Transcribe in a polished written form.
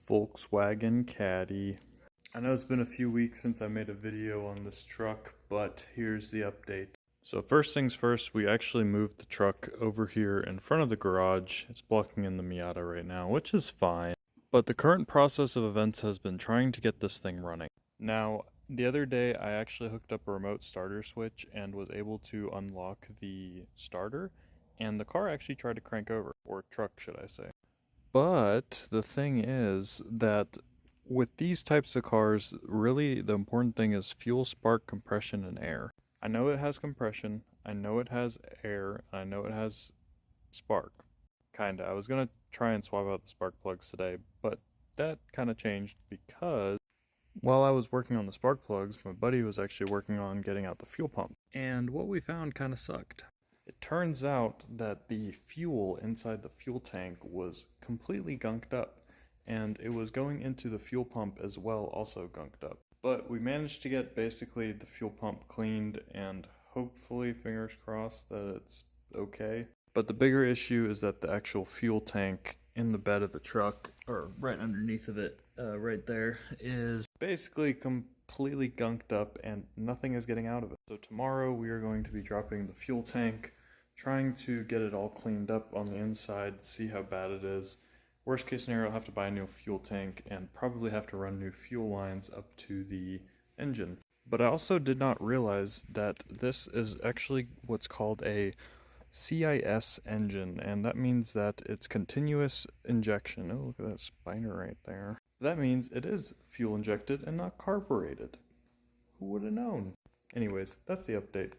Volkswagen Caddy. I know it's been a few weeks since I made a video on this truck, but here's the update. So first things first, we actually moved the truck over here in front of the garage. It's blocking in the Miata right now, which is fine. But the current process of events has been trying to get this thing running. Now, the other day I actually hooked up a remote starter switch and was able to unlock the starter, and the car actually tried to crank over, or truck should I say. But the thing is that with these types of cars, really the important thing is fuel, spark, compression, and air. I know it has compression, I know it has air, and I know it has spark. Kinda. I was gonna try and swap out the spark plugs today, but that kinda changed because while I was working on the spark plugs, my buddy was actually working on getting out the fuel pump. And what we found kinda sucked. It turns out that the fuel inside the fuel tank was completely gunked up, and it was going into the fuel pump as well, also gunked up. But we managed to get basically the fuel pump cleaned, and hopefully, fingers crossed, that it's okay. But the bigger issue is that the actual fuel tank in the bed of the truck, or right underneath of it, right there, is basically completely gunked up and nothing is getting out of it. So tomorrow we are going to be dropping the fuel tank, trying to get it all cleaned up on the inside, see how bad it is. Worst case scenario, I'll have to buy a new fuel tank and probably have to run new fuel lines up to the engine. But I also did not realize that this is actually what's called a CIS engine, and that means that it's continuous injection. Oh, look at that spiner right there. That means it is fuel injected and not carbureted. Who would have known? Anyways, that's the update.